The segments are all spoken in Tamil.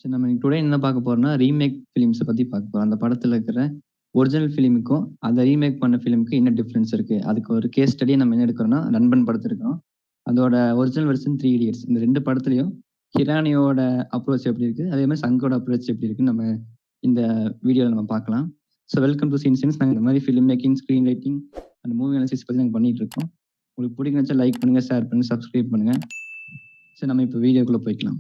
சரி நம்ம டுடே என்ன பார்க்க போறோம்னா, ரீமேக் ஃபிலிம்ஸ பத்தி பார்க்க போறோம். அந்த படத்துல இருக்கிற ஒரிஜினல் ஃபிலிமுக்கும், அத ரீமேக் பண்ண ஃபிலிமுக்கும் என்ன டிஃபரன்ஸ் இருக்கு? அதுக்கு ஒரு கேஸ் ஸ்டடி நம்ம என்ன எடுக்கிறோம்னா, நண்பன் படத்த எடுக்கிறோம். அதோட ஒரிஜினல் வெர்ஷன் 3 இடியட்ஸ். இந்த 2 படத்துலயும் ஹிரானியோட அப்ரோச் எப்படி இருக்கு? அதே மாரி சங்கரோட அப்ரோச் எப்படி இருக்குன்னு நம்ம இந்த வீடியோல நம்ம பார்க்கலாம். Welcome to scene sense. நாங்க இந்த மாரி film making, screen writing and movie analysis பத்தி நாங்க பண்ணிட்டு இருக்கோம். உங்களுக்கு பிடிக்கும்னு லைக் பண்ணுங்க, ஷேர் பண்ணுங்க, சப்ஸ்கிரைப் பண்ணுங்க. நம்ம இப்ப வீடியோக்குள்ள போய்க்கலாம்.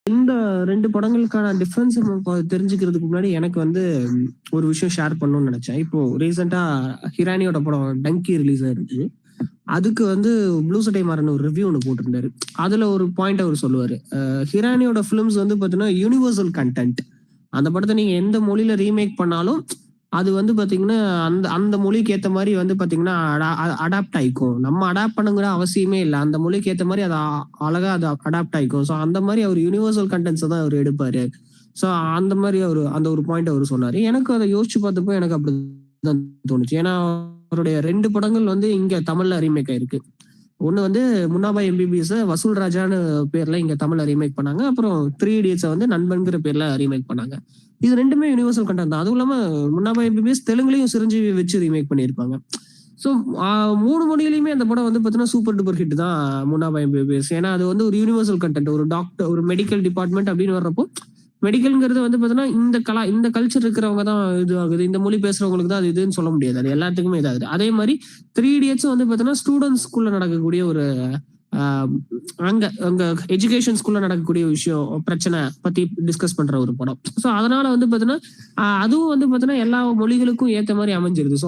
இந்த 2 படங்களுக்கான டிஃபரன்ஸ் தெரிஞ்சுக்கிறதுக்கு முன்னாடி எனக்கு வந்து ஒரு விஷயம் ஷேர் பண்ணணும்னு நினைச்சேன். இப்போ ரீசெண்டா ஹிரானியோட படம் டங்கி ரிலீஸ் ஆயிருக்கு. அதுக்கு வந்து ப்ளூ சட்டை மாறன் ஒரு ரிவ்யூ ஒன்று போட்டிருந்தாரு. அதுல ஒரு பாயிண்ட் அவர் சொல்லுவாரு. ஹிரானியோட ஃபிலிம்ஸ் வந்து பாத்தீங்கன்னா யூனிவர்சல் கண்டென்ட். அந்த படத்தை நீங்க எந்த மொழியில ரீமேக் பண்ணாலும் அது வந்து பாத்தீங்கன்னா அந்த அந்த மொழிக்கு ஏத்த மாதிரி வந்து பாத்தீங்கன்னா அடாப்ட் ஆயிக்கும். நம்ம அடாப்ட் பண்ணுங்கிற அவசியமே இல்லை. அந்த மொழிக்கு ஏத்த மாதிரி அது அழகா அது அடாப்ட் ஆயிக்கும். ஸோ அந்த மாதிரி அவர் யூனிவர்சல் கண்டென்ட்ஸ் தான் அவர் எடுப்பாரு. ஸோ அந்த மாதிரி அவர் அந்த ஒரு பாயிண்ட் அவர் சொன்னாரு. எனக்கு அதை யோசிச்சு பார்த்தப்போ எனக்கு அப்படிதான் தோணுச்சு. ஏன்னா அவருடைய 2 படங்கள் வந்து இங்க தமிழ்ல ரீமேக் ஆயிருக்கு. ஒண்ணு வந்து முன்னாபாய் எம்பிபிஎஸ் வசூல் ராஜான்னு பேர்ல இங்க தமிழ்ல ரீமேக் பண்ணாங்க. அப்புறம் 3 இடியட்ஸ் வந்து நண்பன்கிற பேர்ல ரீமேக் பண்ணாங்க. இது 2மே யூனிவர்சல் கண்டென்ட் தான். அதுவும் இல்லாம முன்னாபாய் எம்பிபிஎஸ் தெலுங்குலயும் சிரஞ்சீவி வச்சு ரீமேக் பண்ணியிருப்பாங்க. ஸோ 3 மொழியிலுமே அந்த படம் வந்து பார்த்தீங்கன்னா சூப்பர் டூப்பர் ஹிட் தான் முன்னாபாய் எம்பிபிஎஸ். ஏன்னா அது வந்து ஒரு யூனிவர்சல் கண்டென்ட். ஒரு டாக்டர், ஒரு மெடிக்கல் டிபார்ட்மெண்ட் அப்படின்னு வர்றப்போ மெடிக்கல்ங்கிறது வந்து பாத்தீங்கன்னா இந்த கல்ச்சர் இருக்கிறவங்க தான் இது ஆகுது, இந்த மொழி பேசுறவங்களுக்கு தான் அது இதுன்னு சொல்ல முடியாது. அது எல்லாத்துக்குமே இதாகுது. அதே மாதிரி 3 இடியட்ஸ் வந்து பாத்தீங்கன்னா ஸ்டூடெண்ட்ஸ்குள்ள நடக்கக்கூடிய ஒரு அங்க அங்க எஜுகேஷன் ஸ்கூல்ல நடக்கக்கூடிய விஷயம், பிரச்சனை பத்தி டிஸ்கஸ் பண்ற ஒரு படம். ஸோ அதனால வந்து பாத்தீங்கன்னா அதுவும் வந்து பாத்தீங்கன்னா எல்லா மொழிகளுக்கும் ஏத்த மாதிரி அமைஞ்சிருது. ஸோ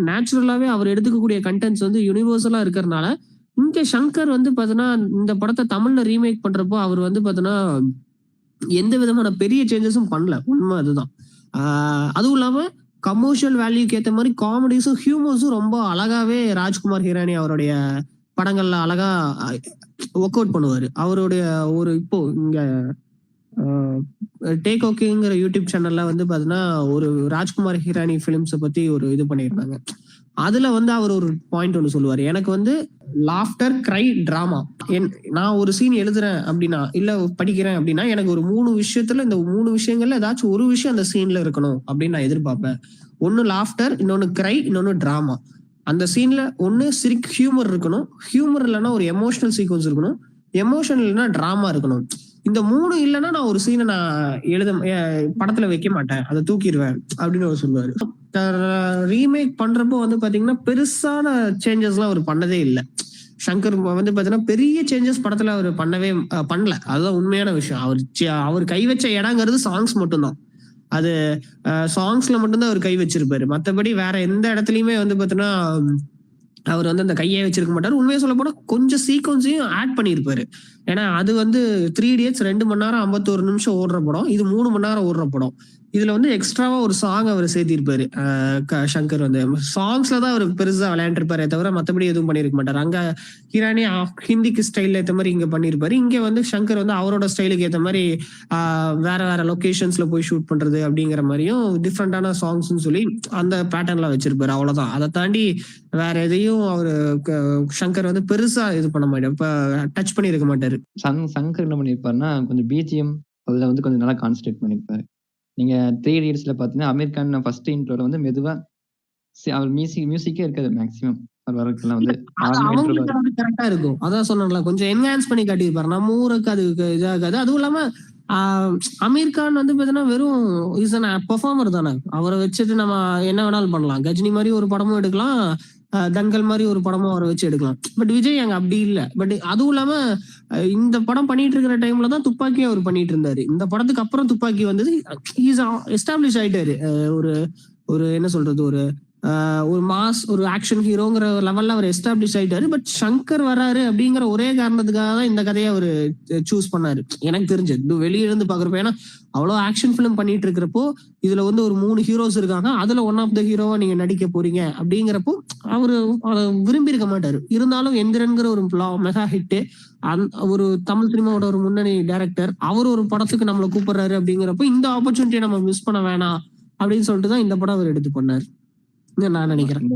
நேச்சுரலாவே அவர் எடுத்துக்கக்கூடிய கண்டென்ட்ஸ் வந்து யூனிவர்சலா இருக்கிறதுனால இங்க சங்கர் வந்து பாத்தீங்கன்னா இந்த படத்தை தமிழ்ல ரீமேக் பண்றப்போ அவர் வந்து பாத்தீங்கன்னா எந்த விதமான பெரிய சேஞ்சஸும் பண்ணல. உண்மை அதுதான். அதுவும் இல்லாம கமர்ஷியல் வேல்யூக்கு ஏற்ற மாதிரி காமெடிஸும் ஹியூமர்ஸும் ரொம்ப அழகாவே ராஜ்குமார் ஹிரானி அவருடைய படங்கள்ல அழகா ஒர்க் அவுட் பண்ணுவாரு. அவருடைய ஒரு இப்போ இங்க டேக் ஓகேங்கிற யூடியூப் சேனல்ல வந்து பாத்தீங்கன்னா ஒரு ராஜ்குமார் ஹிரானி பிலிம்ஸை பத்தி ஒரு இது பண்ணியிருந்தாங்க. அதுல வந்து அவர் ஒரு பாயிண்ட் ஒன்று சொல்லுவாரு. எனக்கு வந்து லாஃப்டர், கிரை, டிராமா. நான் ஒரு சீன் எழுதுறேன் அப்படின்னா இல்ல படிக்கிறேன் அப்படின்னா எனக்கு ஒரு 3 விஷயத்துல இந்த 3 விஷயங்கள்ல ஏதாச்சும் ஒரு விஷயம் அந்த சீன்ல இருக்கணும் அப்படின்னு நான் எதிர்பார்ப்பேன். ஒன்னு லாஃப்டர், இன்னொன்னு கிரை, இன்னொன்னு டிராமா. அந்த சீன்ல ஒன்னு ஹியூமர் இருக்கணும், ஹியூமர் இல்லைன்னா ஒரு எமோஷனல் சீக்வன்ஸ் இருக்கணும், எமோஷனல் இல்லைன்னா டிராமா இருக்கணும். இந்த 3 இல்லைன்னா நான் ஒரு சீனை நான் படத்துல வைக்க மாட்டேன், அதை தூக்கிடுவேன் அப்படின்னு அவர் சொல்லுவாரு. ரீமேக் பண்றப்போ வந்து பாத்தீங்கன்னா பெருசான சேஞ்சஸ் எல்லாம் அவர் பண்ணதே இல்லை. சங்கர் வந்து பாத்தீங்கன்னா பெரிய சேஞ்சஸ் படத்துல அவர் பண்ணல. அதுதான் உண்மையான விஷயம். அவர் கை வச்ச இடங்கிறது சாங்ஸ் மட்டும்தான். அது சாங்ஸ்ல மட்டும்தான் அவர் கை வச்சிருப்பாரு. மற்றபடி வேற எந்த இடத்துலயுமே வந்து பாத்தீங்கன்னா அவர் வந்து அந்த கையை வச்சிருக்க மாட்டாரு. உண்மையை சொல்ல போனா கொஞ்சம் சீக்வன்ஸையும் ஆட் பண்ணியிருப்பாரு. ஏன்னா அது வந்து 3 இடியட்ஸ் 2 மணி நேரம் 51 நிமிஷம் ஓடுற படம், இது 3 மணி நேரம் ஓடுற படம். இதுல வந்து எக்ஸ்ட்ராவா ஒரு சாங் அவர் சேர்த்திருப்பாரு. சங்கர் வந்து சாங்ஸ்ல தான் அவர் பெருசா விளையாண்டுருப்பாரே தவிர மற்றபடி எதுவும் பண்ணிருக்க மாட்டாரு. அங்க ஹிரானி ஹிந்திக்கு ஸ்டைல்ல ஏற்ற மாதிரி இங்க பண்ணிருப்பாரு. இங்க வந்து சங்கர் வந்து அவரோட ஸ்டைலுக்கு ஏற்ற மாதிரி வேற வேற லொகேஷன்ஸ்ல போய் ஷூட் பண்றது அப்படிங்கிற மாதிரியும் டிஃப்ரெண்டான சாங்ஸ் சொல்லி அந்த பேட்டர்ன்ல வச்சிருப்பாரு. அவ்வளவுதான். அதை தாண்டி வேற எதையும் அவரு சங்கர் வந்து பெருசா இது பண்ண மாட்டாரு, இப்ப டச் பண்ணி இருக்க மாட்டாரு. சங்கர் என்ன பண்ணிருப்பாருன்னா கொஞ்சம் பிஜிஎம் அதுல வந்து கொஞ்சம் நல்லா கான்சென்ட்ரேட் பண்ணிருப்பாரு. நீங்க 3 இடியட்ஸ்ல பாத்தீங்கன்னா அமீர் கான் ஃபர்ஸ்ட் இன்ட்ரோல வந்து மெதுவா அவர் மியூசிக்கே இருக்காது மேக்ஸிமம். வரதுக்குலாம் வந்து கரெக்டா இருக்கும். அதான் சொன்னேன்ல, கொஞ்சம் என்ஹான்ஸ் பண்ணி காட்டியிருப்பாரு. நம்ம ஊருக்கு அது இதாகாது. அதுவும் இல்லாம அமீர் கான் வந்து பாத்தீங்கன்னா வெறும் இஸ் அன் பெர்ஃபார்மர் தானே. அவரை வச்சுட்டு நம்ம என்ன வேணாலும் பண்ணலாம். கஜினி மாதிரி ஒரு படமும் எடுக்கலாம், தங்கல் மாதிரி ஒரு படமும் அவரை வச்சு எடுக்கலாம். பட் விஜய் அங்க அப்படி இல்லை. பட் அதுவும் இல்லாம இந்த படம் பண்ணிட்டு இருக்கிற டைம்ல தான் துப்பாக்கி அவர் பண்ணிட்டு இருந்தாரு. இந்த படத்துக்கு அப்புறம் துப்பாக்கி வந்தது. எஸ்டாப்ளிஷ் ஆயிட்டாரு. ஒரு ஒரு என்ன சொல்றது, ஒரு மாஸ், ஒரு ஆக்ஷன் ஹீரோங்கிற லெவல்ல அவர் எஸ்டாப்ளிஷ் ஆயிட்டாரு. பட் சங்கர் வராரு அப்படிங்கிற ஒரே காரணத்துக்காக தான் இந்த கதையை அவர் சூஸ் பண்ணாரு எனக்கு தெரிஞ்சு. வெளியே இருந்து பாக்குறப்ப ஏன்னா அவ்வளவு ஆக்ஷன் பிலிம் பண்ணிட்டு இருக்கிறப்போ இதுல வந்து ஒரு 3 ஹீரோஸ் இருக்காங்க, அதுல ஒன் ஆஃப் த ஹீரோவா நீங்க நடிக்க போறீங்க அப்படிங்கிறப்போ அவரு விரும்பி இருக்க மாட்டாரு. இருந்தாலும் எந்திரன்கிற ஒரு மெகா ஹிட், ஒரு தமிழ் சினிமாவோட ஒரு முன்னணி டைரக்டர், அவர் ஒரு படத்துக்கு நம்மளை கூப்பிடுறாரு அப்படிங்கிறப்போ இந்த ஆப்பர்ச்சுனிட்டியை நம்ம மிஸ் பண்ண வேணாம் அப்படின்னு சொல்லிட்டு தான் இந்த படம் அவர் எடுத்து பண்ணாரு நான் நினைக்கிறேன்.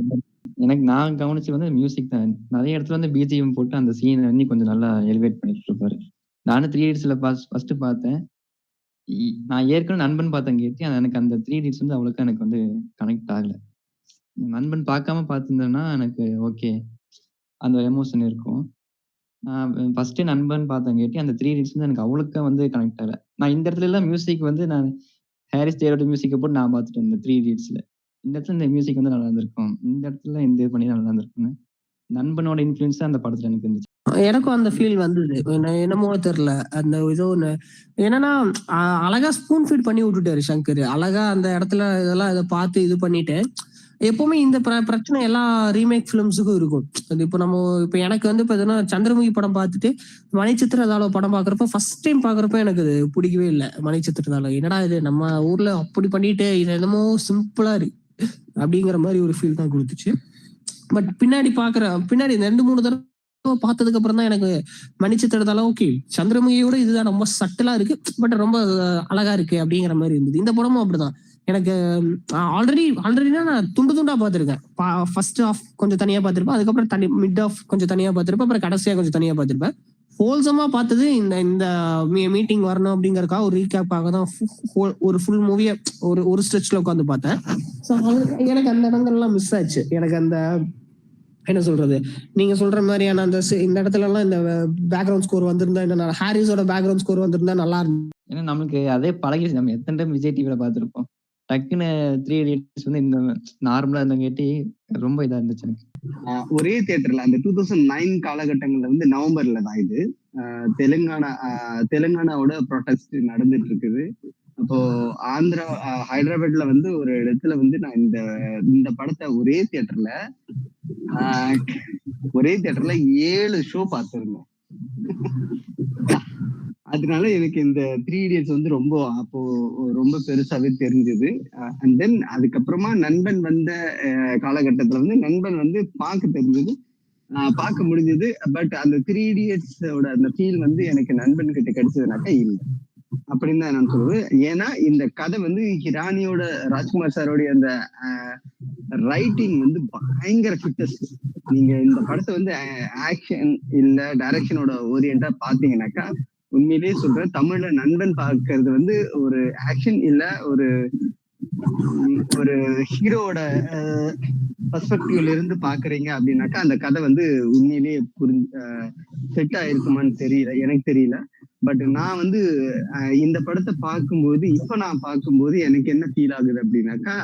எனக்கு நான் கவனிச்சு வந்து மியூசிக் தான். நிறைய இடத்துல வந்து பிஜிஎம் போட்டு அந்த சீனை வந்து கொஞ்சம் நல்லா எலிவேட் பண்ணிட்டு இருப்பாரு. நானும் 3 இடியட்ஸ்ல ஃபர்ஸ்ட் பார்த்தேன். நான் ஏற்கனவே நண்பன் பார்த்தங்காட்டி எனக்கு அந்த 3 இடியட்ஸ் வந்து அவ்வளோக்கா எனக்கு வந்து கனெக்ட் ஆகல. நண்பன் பார்க்காம பார்த்திருந்தேன்னா எனக்கு ஓகே. அந்த எமோஷன் இருக்கும். ஃபர்ஸ்ட்டு நண்பன் பார்த்தங்காட்டி அந்த 3 இடியட்ஸ் வந்து எனக்கு அவ்வளோக்கா வந்து கனெக்ட் ஆகல. நான் இந்த இடத்துலலாம் மியூசிக் வந்து நான் ஹாரிஸ் ஜெயராஜ் மியூசிக்க போட்டு நான் பார்த்துட்டேன் இந்த 3 இடியட்ஸ்ல. இந்த இடத்துல இந்த மியூசிக் வந்து நல்லா இருந்திருக்கும். இந்த இடத்துல இந்த இது பண்ணி நல்லா இருந்திருக்கும்னு. நண்பனோட இன்ஃப்ளூயன்ஸ் தான் அந்த படத்துல எனக்கு இருந்துச்சு. எனக்கும் அந்த ஃபீல் வந்தது. என்னமோ தெரியல. அந்த ஏதோ ஒண்ணு என்னன்னா அழகா ஸ்பூன் ஃபீட் பண்ணி விட்டுட்டாரு சங்கர். அழகா அந்த இடத்துல இதெல்லாம் இதை பார்த்து இது பண்ணிட்டு எப்பவுமே இந்த பிரச்சனை எல்லா ரீமேக் பிலிம்ஸுக்கும் இருக்கும். இப்ப எனக்கு வந்து பாத்தீங்கன்னா சந்திரமுகி படம் பார்த்துட்டு மணிச்சித்திரதாள படம் பாக்குறப்ப ஃபர்ஸ்ட் டைம் பாக்குறப்ப எனக்கு அது பிடிக்கவே இல்லை. மணிச்சித்திரதாள என்னடா இது நம்ம ஊர்ல அப்படி பண்ணிட்டு இது என்னமோ சிம்பிளா இருக்கு அப்படிங்கிற மாதிரி ஒரு ஃபீல் தான் கொடுத்துச்சு. பட் பின்னாடி பின்னாடி 2-3 தடவை பார்த்ததுக்கு அப்புறம் தான் எனக்கு மணிச்சித்திரதால ஓகே சந்திரமுகியோட இதுதான் ரொம்ப சட்டலா இருக்கு, பட் ரொம்ப அழகா இருக்கு அப்படிங்கிற மாதிரி இருந்தது. இந்த படமும் அப்படிதான். எனக்கு ஆல்ரெடினா நான் துண்டு துண்டா பார்த்திருக்கேன். ஃபர்ஸ்ட் ஹாஃப் கொஞ்சம் தனியா பார்த்திருப்பேன், அதுக்கப்புறம் மிட் ஆஃப் கொஞ்சம் தனியா பார்த்திருப்பேன், அப்புறம் கடைசியா கொஞ்சம் தனியா பார்த்திருப்பேன். ஹோல்சமா பார்த்தது இந்த மீட்டிங் வரணும் அப்படிங்கறதுக்காக ஒரு ரீகேப்பாக தான் ஒரு ஃபுல் மூவியை ஒரு ஸ்ட்ரெச்ல உட்காந்து பார்த்தேன். ஸோ எனக்கு அந்த இடங்கள்லாம் மிஸ் ஆச்சு. எனக்கு அந்த என்ன சொல்றது, நீங்க சொல்ற மாதிரியான அந்த இந்த இடத்துல எல்லாம் இந்த பேக்ரவுண்ட் ஸ்கோர் வந்திருந்தா, ஹாரிஸோட பேக்ரவுண்ட் ஸ்கோர் வந்திருந்தா நல்லா இருக்கும். ஏன்னா நமக்கு அதே பழகிடுச்சு. நம்ம எத்தனை டைம் விஜய் டிவில பார்த்திருப்போம். டக்குன்னு 3 இடியட்ஸ் வந்து இந்த நார்மலா இருந்தங்காட்டி ரொம்ப இதா இருந்துச்சு எனக்கு. ஒரே தியேட்டர்ல அந்த 2009 காலகட்டங்கள்ல வந்து நவம்பர்ல தான் இது தெலுங்கானாவோட ப்ரொடெஸ்ட் நடந்துட்டு இருக்குது. அப்போ ஆந்திரா ஹைதராபாத்ல வந்து ஒரு இடத்துல வந்து நான் இந்த படத்தை ஒரே தியேட்டர்ல 7 ஷோ பார்த்திருந்தோம். அதனால எனக்கு இந்த 3 இடியட்ஸ் வந்து ரொம்ப பெருசாவே தெரிஞ்சது. அண்ட் தென் அதுக்கப்புறமா நண்பன் வந்த காலகட்டத்துல வந்து நண்பன் வந்து பார்க்க முடிஞ்சது. பட் அந்த 3 இடியட்ஸோட அந்த ஃபீல் வந்து எனக்கு நண்பன் கிட்ட கிடைச்சதுனாக்கா இல்லை அப்படின்னு தான் நான் சொல்லுவேன். ஏன்னா இந்த கதை வந்து ஹிரானியோட ராஜ்குமார் சாரோடைய அந்த ரைட்டிங் வந்து பயங்கர ஃபிட்டஸ்ட். நீங்க இந்த படத்தை வந்து ஆக்ஷன் இல்ல டைரக்ஷனோட ஓரியண்டா பாத்தீங்கன்னாக்கா உண்மையிலேயே சொல்றேன், தமிழ்ல நண்பன் பார்க்கறது வந்து ஒரு ஆக்ஷன் இல்ல ஒரு ஹீரோட பெர்ஸ்பெக்டிவ்ல இருந்து பாக்குறீங்க அப்படின்னாக்கா அந்த கதை வந்து உண்மையிலேயே செட் ஆயிருக்குமான்னு தெரியல, எனக்கு தெரியல. பட் நான் வந்து இந்த படத்தை பார்க்கும்போது எனக்கு என்ன ஃபீல் ஆகுது அப்படின்னாக்கா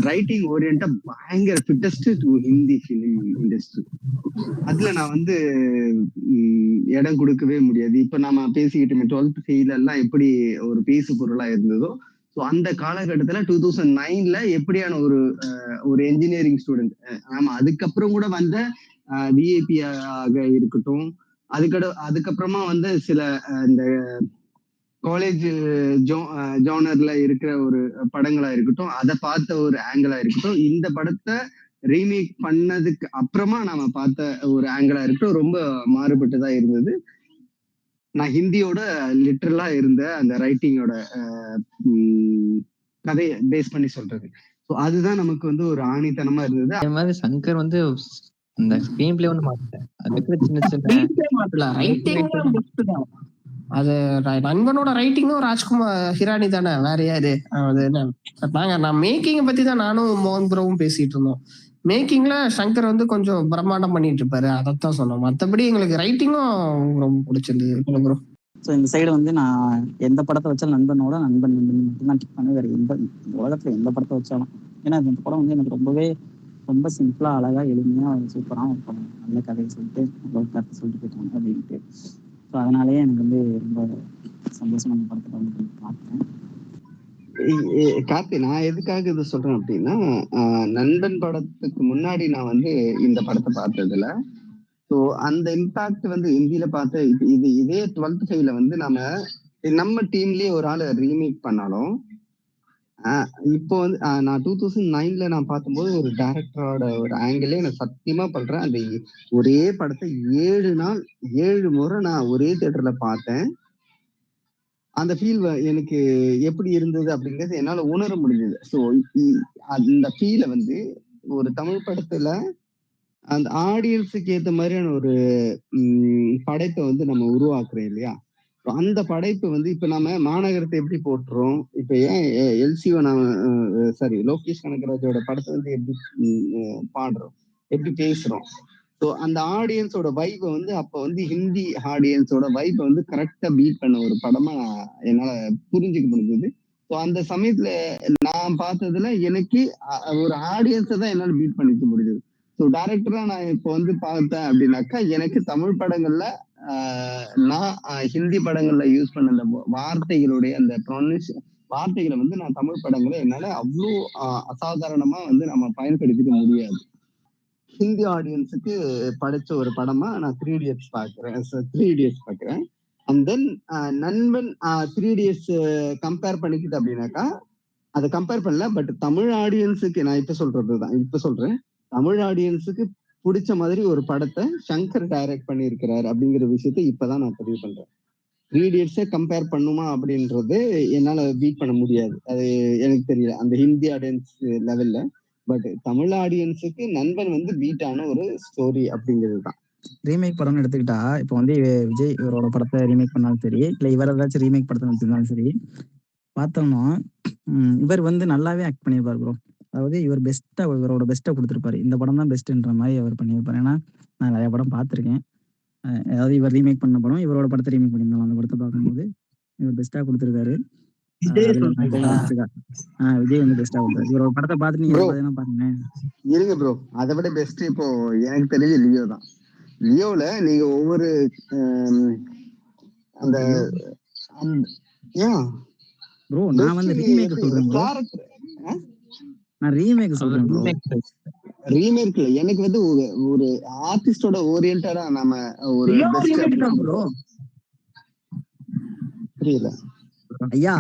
ரைட்டிங் ஓரியண்டா பயங்கர fittest to Hindi film industry. அதுல நான் வந்து இடம் கொடுக்கவே முடியாது. இப்ப நாம பேசிக்கிட்டோமே 12th ஃபெயில் எல்லாம் எப்படி ஒரு பேசு பொருளா இருந்ததோ, ஸோ அந்த காலகட்டத்துல 2009ல எப்படியான ஒரு என்ஜினியரிங் ஸ்டூடெண்ட், ஆமா அதுக்கப்புறம் கூட வந்த விஐபி ஆக இருக்கட்டும், அதுக்கப்புறமா வந்து சில இந்த காலேஜ் ஜோனர்ல இருக்கிற ஒரு படங்களா இருக்கட்டும், அதை பார்த்த ஒரு ஆங்கிளா இருக்கட்டும், இந்த படத்தை ரீமேக் பண்ணதுக்கு அப்புறமா நாம பார்த்த ஒரு ஆங்கிளா இருக்கட்டும் ரொம்ப மாறுபட்டுதான் இருந்தது. நான் ஹிந்தியோட லிட்டரலா இருந்த அந்த ரைட்டிங்கோட கதையை பேஸ் பண்ணி சொல்றது. ஸோ அதுதான் நமக்கு வந்து ஒரு ஆணித்தனமா இருந்தது. அதே மாதிரி சங்கர் வந்து அந்த ஸ்கிரீன் பிளே ஒன்று மாத்தல, அதுக்கு சின்ன சின்ன அது நண்பனோட ரைட்டிங்கும் ராஜ்குமார் ஹிரானி தானே, வேற யாரு? அது என்ன நான் மேக்கிங் பத்தி தான் நானும் மோகன் ப்ரோவும் பேசிட்டு இருந்தோம். மேக்கிங்ல சங்கர் வந்து கொஞ்சம் பிரம்மாண்டம் பண்ணிட்டு இருப்பாரு, அதைத்தான் சொன்னோம். மற்றபடி எங்களுக்கு ரைட்டிங்கும் ரொம்ப பிடிச்சிருந்தது ப்ரோ. ஸோ இந்த சைடு வந்து நான் எந்த படத்தை வச்சாலும் நண்பன் மட்டும்தான் டிக் பண்ண, வேற எந்த உலகத்துல எந்த படத்தை வச்சாலும். ஏன்னா இந்த படம் வந்து எனக்கு ரொம்ப சிம்பிளா அழகா எளிமையா சூப்பராக ஒரு படம், நல்ல கதையை சொல்லிட்டு நல்ல கருத்தை சொல்லிட்டு போயிட்டாங்க அப்படின்ட்டு. ஸோ அதனாலேயே எனக்கு வந்து ரொம்ப சந்தோஷம் அந்த படத்தை வந்து பார்த்தேன். கார்த்தி, நான் எதுக்காக இதை சொல்றேன் அப்படின்னா, நண்பன் படத்துக்கு முன்னாடி நான் வந்து இந்த படத்தை பார்த்ததுல ஸோ அந்த இம்பாக்ட் வந்து ஹிந்தியில பார்த்த இதே 12th ஃபெயில வந்து நம்ம டீம்லயே ஒரு ஆளை ரீமேக் பண்ணாலும், இப்போ வந்து நான் 2009ல நான் பார்க்கும்போது ஒரு டைரக்டரோட ஒரு ஆங்கிளே நான் சத்தியமா பண்றேன், அந்த ஒரே படத்தை 7 முறை நான் ஒரே தியேட்டர்ல பார்த்தேன். அந்த ஃபீல் எனக்கு எப்படி இருந்தது அப்படிங்கிறது என்னால உணர முடிஞ்சது. ஸோ அந்த ஃபீலை வந்து ஒரு தமிழ் படத்துல அந்த ஆடியன்ஸுக்கு ஏற்ற மாதிரியான ஒரு படைப்பை வந்து நம்ம உருவாக்குறோம் இல்லையா? அந்த படைப்பு வந்து இப்ப நம்ம மாநகரத்தை எப்படி போட்டுறோம், இப்ப ஏன் எல்சிஓ நாம சாரி லோகேஷ் கனகராஜோட படத்தை வந்து எப்படி பாடுறோம், எப்படி பேசுறோம். ஸோ அந்த ஆடியன்ஸோட வைப்பை வந்து அப்ப வந்து ஹிந்தி ஆடியன்ஸோட வைப்பை வந்து கரெக்டா பீட் பண்ண ஒரு படமா என்னால புரிஞ்சுக்க முடிஞ்சது. ஸோ அந்த சமயத்துல நான் பார்த்ததுல எனக்கு ஒரு ஆடியன்ஸை தான் என்னால பீட் பண்ணிக்க முடிஞ்சது. ஸோ டைரக்டரா நான் இப்போ வந்து பார்த்தேன் அப்படின்னாக்கா, எனக்கு தமிழ் படங்கள்ல நான் ஹிந்தி படங்கள்ல யூஸ் பண்ண அந்த வார்த்தைகளுடைய அந்த வார்த்தைகளை வந்து நான் தமிழ் படங்களை என்னால அவ்வளோ அசாதாரணமா வந்து நம்ம பயன்படுத்திக்க முடியாது. ஹிந்தி ஆடியன்ஸுக்கு படைச்ச ஒரு படமா நான் 3 Idiots பாக்குறேன். அண்ட் தென் நண்பன் 3 Idiots கம்பேர் பண்ணிக்கிட்டு அப்படின்னாக்கா, அதை கம்பேர் பண்ணல. பட் தமிழ் ஆடியன்ஸுக்கு நான் இப்ப சொல்றேன், தமிழ் ஆடியன்ஸுக்கு பிடிச்ச மாதிரி ஒரு படத்தை சங்கர் டைரக்ட் பண்ணியிருக்கிறாரு அப்படிங்கிற விஷயத்த இப்பதான் நான் பதிவு பண்றேன். 3 Idiots கம்பேர் பண்ணுமா அப்படின்றது என்னால பீட் பண்ண முடியாது. அது எனக்கு தெரியல அந்த ஹிந்தி ஆடியன்ஸ் லெவல்ல. பட் தமிழ் ஆடியன்ஸுக்கு நண்பன் வந்து பீட் ஆன ஒரு ஸ்டோரி அப்படிங்கிறது தான். ரீமேக் படம்னு எடுத்துக்கிட்டா இப்போ வந்து விஜய் இவரோட படத்தை ரீமேக் பண்ணாலும் சரி, இல்லை இவர் ஏதாச்சும் ரீமேக் படத்தை எடுத்துருந்தாலும் சரி, பார்த்தோம்னா இவர் வந்து நல்லாவே ஆக்ட் பண்ணியிருப்பார் ப்ரோ. அதாவது இவர் இவரோட பெஸ்ட்டை கொடுத்துருப்பாரு. இந்த படம் தான் பெஸ்ட்டுன்ற மாதிரி அவர் பண்ணியிருப்பார். ஏன்னா நான் நிறைய படம் பார்த்துருக்கேன். அதாவது இவர் ரீமேக் பண்ண படம், இவரோட படத்தை ரீமேக் பண்ணியிருந்தாலும் அந்த படத்தை பார்க்கும்போது இவர் பெஸ்ட்டாக கொடுத்துருக்காரு. விஜய் வந்து பெஸ்டா கொடுத்தாரு. இவரோட படத்தை பார்த்து நீங்க பாருங்க. இருங்க ப்ரோ, அதை விட பெஸ்ட் இப்போ எனக்கு தெரிஞ்ச லியோ தான். லியோல நீங்க ஒவ்வொரு அந்த ப்ரோ நான் வந்து ரீமேக் சொல்றேன் ப்ரோ. நான் ரீமேக் சொல்றேன் ப்ரோ. ரீமேக்ல எனக்கு வந்து ஒரு ஆர்டிஸ்டோட ஓரியன்டடா நாம ஒரு புரியல ஐயா,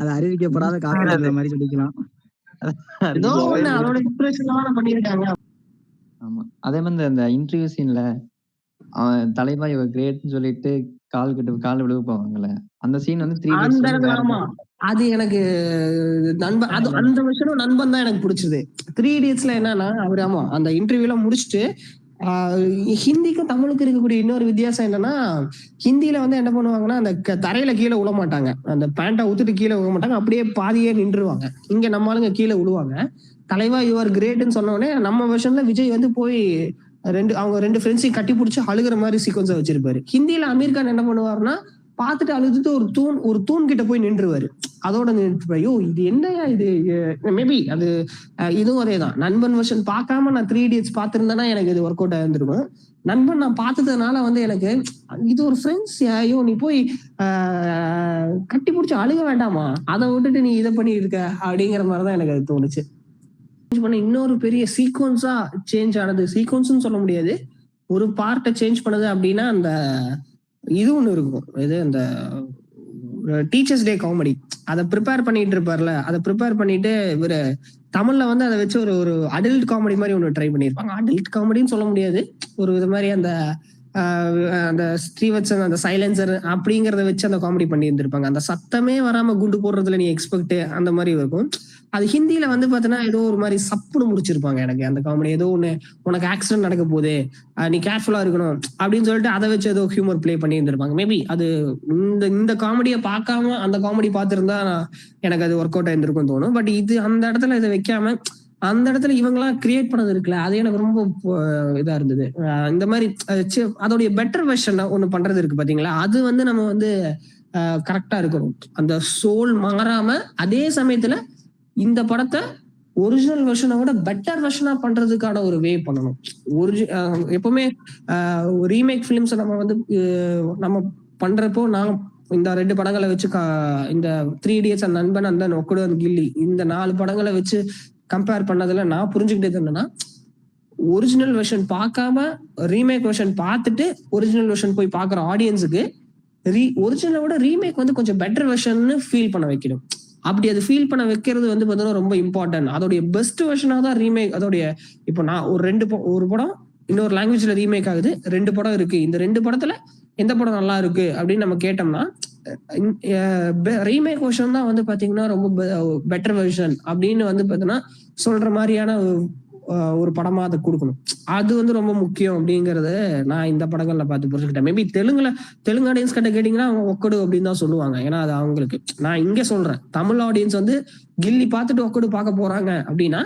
அது அறிவிக்கப்படாத காப்பி மாதிரி சொல்லிக்கலாம். ஆமா, அதே மாதிரி அந்த இன்டர்வியூ சீன்ல அவன் தலைவா இவ கிரேட்னு சொல்லிட்டு கால் விழுக போவாங்கல்ல, அந்த சீன் வந்து 3 Idiots. அது எனக்கு நண்பன், அது அந்த விஷயம் நண்பன் தான் எனக்கு பிடிச்சது. 3 Idiotsல என்னன்னா, அவர் ஆமா அந்த இன்டர்வியூல முடிச்சுட்டு ஹிந்திக்கும் தமிழுக்கு இருக்கக்கூடிய இன்னொரு வித்தியாசம் என்னன்னா, ஹிந்தியில வந்து என்ன பண்ணுவாங்கன்னா, அந்த தரையில கீழே விழ மாட்டாங்க, அந்த பேண்டை ஊத்துட்டு கீழே விழ மாட்டாங்க, அப்படியே பாதியே நின்றுவாங்க. இங்க நம்ம ஆளுங்க கீழே விழுவாங்க. தலைவா யுவர் கிரேட்னு சொன்ன உடனே நம்ம வெர்ஷன்ல விஜய் வந்து போய் அவங்க ரெண்டு ஃப்ரெண்ட்ஸையும் கட்டி பிடிச்சி அழுகிற மாதிரி சீக்வன்ஸா வச்சிருப்பாரு. ஹிந்தியில அமீர் கான் என்ன பண்ணுவாருன்னா, பார்த்துட்டு அழுதுட்டு ஒரு தூண் கிட்ட போய் நின்றுவாரு. அதோட நின்றுப்பாரு. ஐயோ இது என்னையா இது, மேபி அது இதுவும் அதேதான். நண்பன் வெர்ஷன் பார்க்காம நான் 3 Idiots பார்த்திருந்தேன்னா எனக்கு இது ஒர்க் அவுட் ஆயிருந்திருக்கும். நண்பன் நான் பார்த்ததுனால வந்து எனக்கு இது ஒரு ஃப்ரெண்ட்ஸ், ஐயோ நீ போய் கட்டி பிடிச்சி அழுக வேண்டாமா, அதை விட்டுட்டு நீ இதை பண்ணி இருக்க அப்படிங்கிற மாதிரிதான் எனக்கு அது தோணுச்சு. இன்னொரு பெரிய சீக்வன்ஸா சேஞ்ச் ஆனது, சீக்வன்ஸ்னு சொல்ல முடியாது, ஒரு பார்ட்டை சேஞ்ச் பண்ணது அப்படின்னா அந்த இது ஒண்ணு இருக்கும். இது அந்த டீச்சர்ஸ் டே காமெடி, அதை ப்ரிப்பேர் பண்ணிட்டு இருப்பார்ல, அதை ப்ரிப்பேர் பண்ணிட்டு இவரு தமிழ்ல வந்து அதை வச்சு ஒரு அடல்ட் காமெடி மாதிரி ஒண்ணு ட்ரை பண்ணியிருப்பாங்க. அடல்ட் காமெடின்னு சொல்ல முடியாது, ஒரு இது மாதிரி அந்த ஸ்ரீவத்சன் அந்த சைலன்சர் அப்படிங்கறத வச்சு அந்த காமெடி பண்ணி இருந்திருப்பாங்க. அந்த சத்தமே வராம குண்டு போடுறதுல நீ எக்ஸ்பெக்ட் அந்த மாதிரி இருக்கும். அது ஹிந்தியில வந்து பாத்தீங்கன்னா ஏதோ ஒரு மாதிரி சப்புன்னு முடிச்சிருப்பாங்க. எனக்கு அந்த காமெடி ஏதோ ஒண்ணு, உனக்கு ஆக்சிடென்ட் நடக்க போகுது, நீ கேர்ஃபுல்லா இருக்கணும் அப்படின்னு சொல்லிட்டு அதை வச்சு ஏதோ ஹியூமர் பிளே பண்ணி இருந்திருப்பாங்க. மேபி அது இந்த காமெடியை பார்க்காம அந்த காமெடி பார்த்திருந்தா எனக்கு அது ஒர்க் அவுட் ஆயிருந்திருக்கும் தோணும். பட் இது அந்த இடத்துல இதை வைக்காம அந்த இடத்துல இவங்கெல்லாம் கிரியேட் பண்ணது இருக்குல்ல, அது எனக்கு ரொம்ப இதா இருந்தது. இந்த மாதிரி அதோடைய பெட்டர் வெர்ஷன் ஒண்ணு பண்றது இருக்கு பாத்தீங்களா, அது வந்து நம்ம வந்து கரெக்டா இருக்கணும். அந்த சோல் மாறாம அதே சமயத்துல இந்த படத்தை ஒரிஜினல் வெர்ஷனை விட பெட்டர் வெர்ஷனா பண்றதுக்கான ஒரு வே பண்ணணும். எப்பவுமே ரீமேக் பிலிம்ஸ் நம்ம வந்து நம்ம பண்றப்போ நான் இந்த 2 படங்களை வச்சு இந்த 3 Idiots அண்ட் நண்பன் அந்த நொக்குடன் கில்லி இந்த 4 படங்களை வச்சு கம்பேர் பண்ணதுல நான் புரிஞ்சுக்கிட்டது என்னன்னா, ஒரிஜினல் வெர்ஷன் பார்க்காம ரீமேக் வெர்ஷன் பார்த்துட்டு ஒரிஜினல் வெர்ஷன் போய் பாக்குற ஆடியன்ஸுக்கு ஒரிஜினலை விட ரீமேக் வந்து கொஞ்சம் பெட்டர் வெர்ஷன் ஃபீல் பண்ண வைக்கணும். அப்படி அது ஃபீல் பண்ண வைக்கிறது வந்து பார்த்தீங்கன்னா ரொம்ப இம்பார்ட்டன்ட். அதோடைய பெஸ்ட் வெர்ஷனாக தான் ரீமேக். அதோடைய இப்போ நான் ஒரு படம் இன்னொரு லாங்குவேஜ்ல ரீமேக் ஆகுது, 2 படம் இருக்கு, இந்த 2 படத்துல எந்த படம் நல்லா இருக்கு அப்படின்னு நம்ம கேட்டோம்னா, ரீமேக் வெர்ஷன் தான் வந்து பாத்தீங்கன்னா ரொம்ப பெட்டர் வெர்ஷன் அப்படின்னு வந்து பாத்தீங்கன்னா சொல்ற மாதிரியான ஒரு படமா அதை கொடுக்கணும். அது வந்து ரொம்ப முக்கியம் அப்படிங்கறத நான் இந்த படங்கள்ல பார்த்து புரிஞ்சுக்கிட்டேன். மேபி தெலுங்கு ஆடியன்ஸ் கிட்ட கேட்டீங்கன்னா அவங்க ஒக்கடு அப்படின்னு தான் சொல்லுவாங்க. ஏன்னா அது அவங்களுக்கு. நான் இங்க சொல்றேன், தமிழ் ஆடியன்ஸ் வந்து கில்லி பார்த்துட்டு ஒக்கடு பார்க்க போறாங்க அப்படின்னா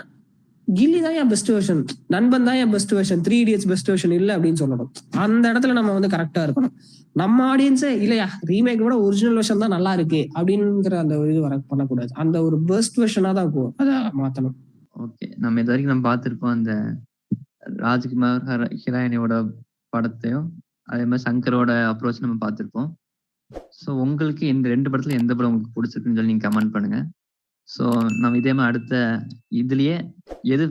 கில்லி தான் என் பெஸ்ட் வெர்ஷன், நண்பன் தான் என் best version, 3 Idiots best version இல்ல அப்படின்னு சொல்லணும். அந்த இடத்துல நம்ம வந்து கரெக்டா இருக்கணும். நம்ம ஆடியன்ஸே இல்லையா ரீமேக் விட ஒரிஜினல் வெர்ஷன் தான் நல்லா இருக்கு அப்படிங்கிற அந்த இது பண்ணக்கூடாது. அந்த ஒரு பெஸ்ட் வெர்ஷனா தான் அதை மாத்தணும். ஓகே. நம்ம இது வரைக்கும் நம்ம பார்த்திருப்போம் அந்த ராஜ்குமார் ஹிராயினியோட படத்தையும் அதே மாதிரி சங்கரோட அப்ரோச் நம்ம பார்த்திருப்போம். ஸோ உங்களுக்கு இந்த 2 படத்துல எந்த படம் உங்களுக்கு பிடிச்சிருக்குன்னு சொல்லி நீங்க கமெண்ட் பண்ணுங்க. ஸோ நம்ம இதே மாதிரி அடுத்த இதுலயே எது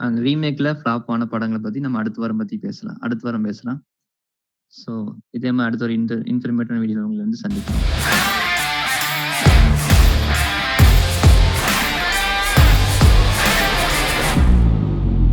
அந்த ரீமேக்ல ஃபிளாப் ஆன படங்களை பத்தி நம்ம அடுத்த வாரம் பேசலாம். ஸோ இதே மாதிரி அடுத்த ஒரு இன்ஃபர்மேட்டிவான வீடியோ உங்களை வந்து சந்திக்கலாம்.